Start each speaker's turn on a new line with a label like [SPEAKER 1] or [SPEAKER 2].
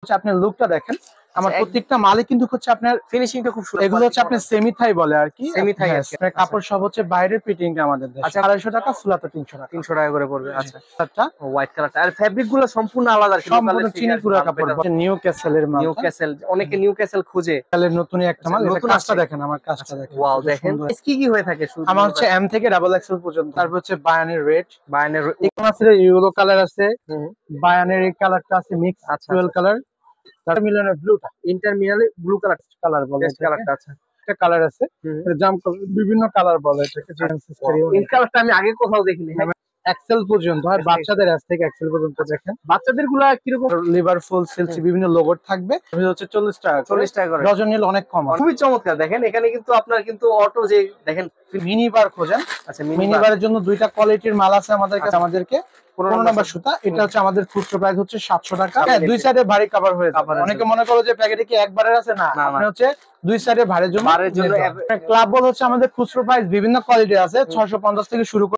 [SPEAKER 1] হচ্ছে আপনার লুকটা দেখেন, আমার প্রত্যেকটা মালে কিন্তু হচ্ছে আপনার
[SPEAKER 2] ফিনিশিংটা খুব সুন্দর।
[SPEAKER 1] এগুলো হচ্ছে আপনার সেমি থাই বলে আর কি,
[SPEAKER 2] সেমি থাই
[SPEAKER 1] হ্যাঁ, আপনার কাপড় সব হচ্ছে বাইরের ফিটিং আমাদের দেশে।
[SPEAKER 2] আচ্ছা
[SPEAKER 1] 250 টাকা, ফুল হাতা 300 টাকা।
[SPEAKER 2] 300 টাকা করে পড়বে। আচ্ছা,
[SPEAKER 1] একটা
[SPEAKER 2] হোয়াইট কালারটা আর ফেব্রিক গুলো সম্পূর্ণ আলাদা,
[SPEAKER 1] সম্পূর্ণ চিনি পুরা কাপড়, নিউ ক্যাসেলের মাল।
[SPEAKER 2] নিউ ক্যাসেল, অনেকে নিউ ক্যাসেল খুঁজে,
[SPEAKER 1] ক্যাসেলের নতুনই একটা মাল।
[SPEAKER 2] নতুন
[SPEAKER 1] কাজটা দেখেন, আমার কাজটা দেখেন,
[SPEAKER 2] ওয়াও দেখেন কি কি হয়ে থাকে।
[SPEAKER 1] আমার হচ্ছে এম থেকে ডাবল এক্সেল পর্যন্ত। তারপর হচ্ছে বায়ানের রেড,
[SPEAKER 2] বায়ানের
[SPEAKER 1] আছে ইয়েলো কালার আছে, বায়ানের এই কালারটা আছে মিক্স টুয়েল কালার, তারপর মিলনের ব্লুটা,
[SPEAKER 2] ইন্টারমিনাল ব্লু কালার
[SPEAKER 1] বলে
[SPEAKER 2] কালারটা আছে,
[SPEAKER 1] একটা কালার আছে জাম কালার, বিভিন্ন কালার বলে এটাকে।
[SPEAKER 2] এই কালারটা আমি আগে কোথাও দেখিনি।
[SPEAKER 1] এক্সেল পর্যন্ত হয়, বাচ্চাদের এস থেকে এক্সেল পর্যন্ত দেখেন।
[SPEAKER 2] বাচ্চাদের গুলা কিরকম?
[SPEAKER 1] লিভারফুল সিলসি বিভিন্ন লোগো থাকবে, হচ্ছে 40 টাকা,
[SPEAKER 2] 40 টাকা করে।
[SPEAKER 1] ডজন নিলে অনেক কম।
[SPEAKER 2] খুবই চমৎকার। দেখেন এখানে কিন্তু আপনার কিন্তু অটো যে দেখেন
[SPEAKER 1] মিনি বার খোঁজেন। আচ্ছা, মিনি বারের জন্য দুইটা কোয়ালিটির মাল আছে আমাদের কাছে। আমাদেরকে 15 নাম্বার সুতা, এটা হচ্ছে আমাদের খুচরা প্রাইস হচ্ছে 700 টাকা। হ্যাঁ, দুই সাইডে ভারী কভার হয়ে যাবে। অনেকে মনে করো যে প্যাকেটে কি একবারের আছে, না, আপনি হচ্ছে দুই সাইডে ভারের জন্য।
[SPEAKER 2] ভারের জন্য
[SPEAKER 1] ক্লাব বল হচ্ছে আমাদের খুচরা প্রাইস বিভিন্ন কোয়ালিটি আছে, 650 থেকে শুরু করে